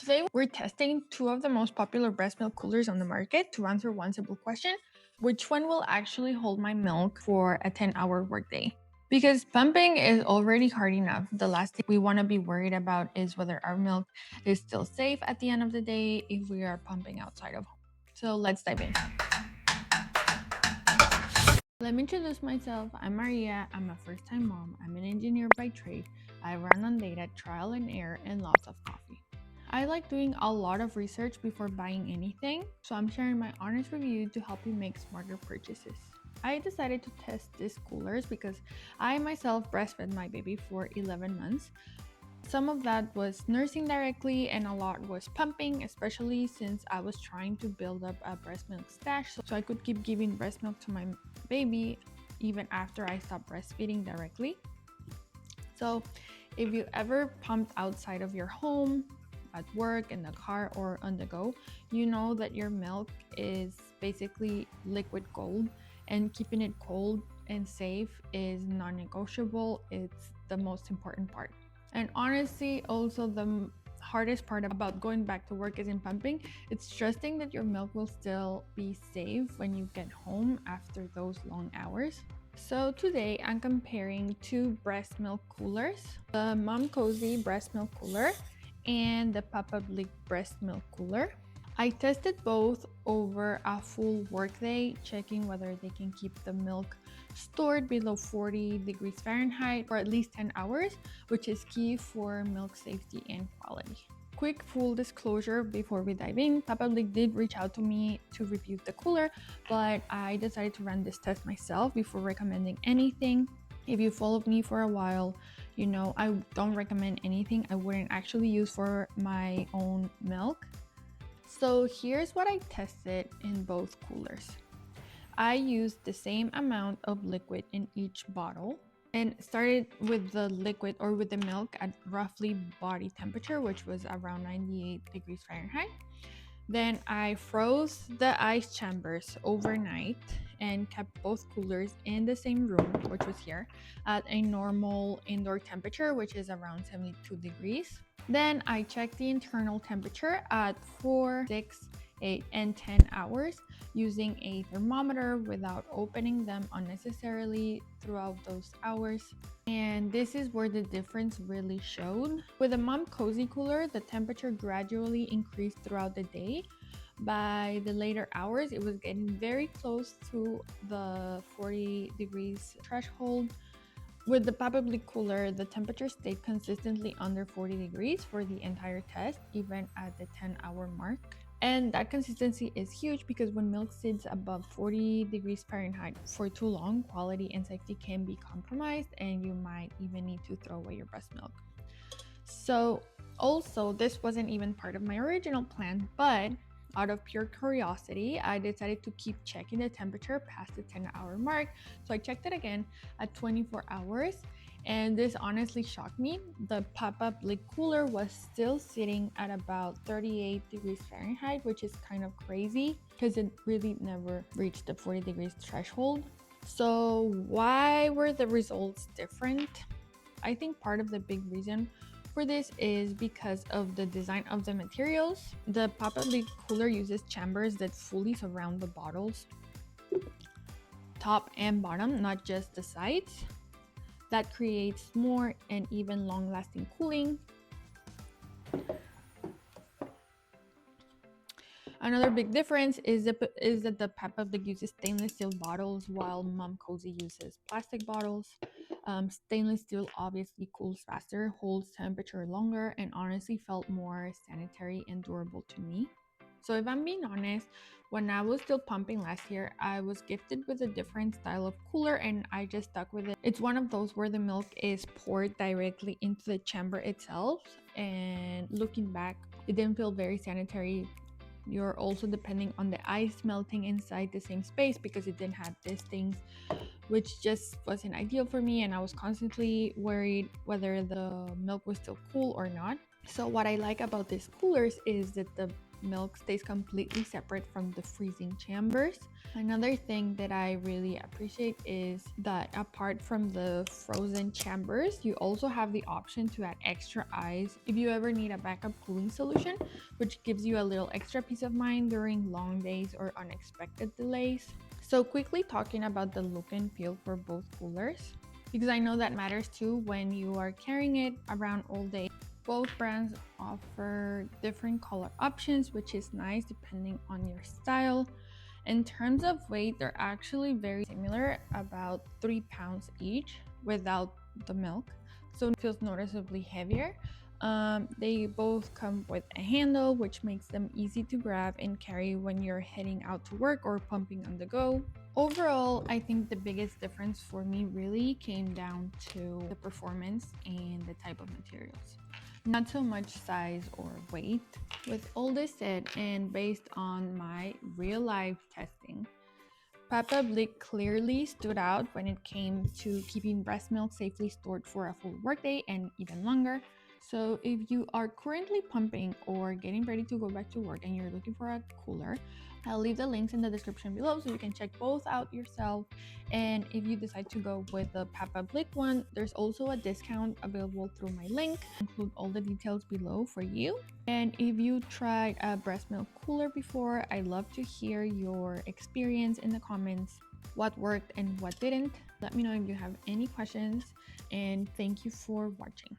Today, we're testing two of the most popular breast milk coolers on the market to answer one simple question: which one will actually hold my milk for a 10-hour workday? Because pumping is already hard enough. The last thing we want to be worried about is whether our milk is still safe at the end of the day if we are pumping outside of home. So let's dive in. Let me introduce myself. I'm Maria. I'm a first-time mom. I'm an engineer by trade. I run on data, trial and error, and lots of coffee. I like doing a lot of research before buying anything, so I'm sharing my honest review to help you make smarter purchases. I decided to test these coolers because I myself breastfed my baby for 11 months. Some of that was nursing directly, and a lot was pumping, especially since I was trying to build up a breast milk stash so I could keep giving breast milk to my baby even after I stopped breastfeeding directly. So, if you ever pumped outside of your home, at work, in the car, or on the go, you know that your milk is basically liquid gold, and keeping it cold and safe is non-negotiable. It's the most important part. And honestly, also the hardest part about going back to work isn't pumping. It's trusting that your milk will still be safe when you get home after those long hours. So today I'm comparing two breast milk coolers, the Momcozy breast milk cooler and the Papablic breast milk cooler. I tested both over a full workday, checking whether they can keep the milk stored below 40 degrees Fahrenheit for at least 10 hours, which is key for milk safety and quality. Quick full disclosure before we dive in, Papablic did reach out to me to review the cooler, but I decided to run this test myself before recommending anything. If you followed me for a while, you know I don't recommend anything I wouldn't actually use for my own milk. So here's what I tested in both coolers. I used the same amount of liquid in each bottle and started with the liquid or with the milk at roughly body temperature, which was around 98 degrees Fahrenheit. Then I froze the ice chambers overnight and kept both coolers in the same room, which was here, at a normal indoor temperature, which is around 72 degrees. Then I checked the internal temperature at 4, 6, 8, and 10 hours using a thermometer without opening them unnecessarily throughout those hours. And this is where the difference really showed. With the Momcozy cooler, the temperature gradually increased throughout the day. By the later hours, it was getting very close to the 40 degrees threshold. With the Papablic cooler, the temperature stayed consistently under 40 degrees for the entire test, even at the 10-hour mark. And that consistency is huge because when milk sits above 40 degrees Fahrenheit for too long, quality and safety can be compromised, and you might even need to throw away your breast milk. So also, this wasn't even part of my original plan, but out of pure curiosity, I decided to keep checking the temperature past the 10-hour mark. So I checked it again at 24 hours, and this honestly shocked me. The Papablic cooler was still sitting at about 38 degrees Fahrenheit, which is kind of crazy because it really never reached the 40 degrees threshold. So why were the results different? I think part of the big reason for this is because of the design of the materials. The Papablic cooler uses chambers that fully surround the bottles, top and bottom, not just the sides. That creates more and even long-lasting cooling. Another big difference is that the Papablic uses stainless steel bottles while Momcozy uses plastic bottles. Stainless steel obviously cools faster, holds temperature longer, and honestly felt more sanitary and durable to me. So if I'm being honest, when I was still pumping last year, I was gifted with a different style of cooler and I just stuck with it. It's one of those where the milk is poured directly into the chamber itself, and looking back, it didn't feel very sanitary. You're also depending on the ice melting inside the same space because it didn't have these things, which just wasn't ideal for me, and I was constantly worried whether the milk was still cool or not. So what I like about these coolers is that the milk stays completely separate from the freezing chambers. Another thing that I really appreciate is that apart from the frozen chambers, you also have the option to add extra ice if you ever need a backup cooling solution, which gives you a little extra peace of mind during long days or unexpected delays. So quickly talking about the look and feel for both coolers, because I know that matters too when you are carrying it around all day. Both brands offer different color options, which is nice depending on your style. In terms of weight, they're actually very similar, about 3 pounds each without the milk, so it feels noticeably heavier. They both come with a handle, which makes them easy to grab and carry when you're heading out to work or pumping on the go. Overall, I think the biggest difference for me really came down to the performance and the type of materials, not so much size or weight. With all this said, and based on my real life testing, Papablic clearly stood out when it came to keeping breast milk safely stored for a full workday and even longer. So, if you are currently pumping or getting ready to go back to work and you're looking for a cooler, I'll leave the links in the description below so you can check both out yourself. And if you decide to go with the Papablic one, there's also a discount available through my link. I'll include all the details below for you. And if you tried a breast milk cooler before, I'd love to hear your experience in the comments. What worked and what didn't. Let me know if you have any questions, and thank you for watching.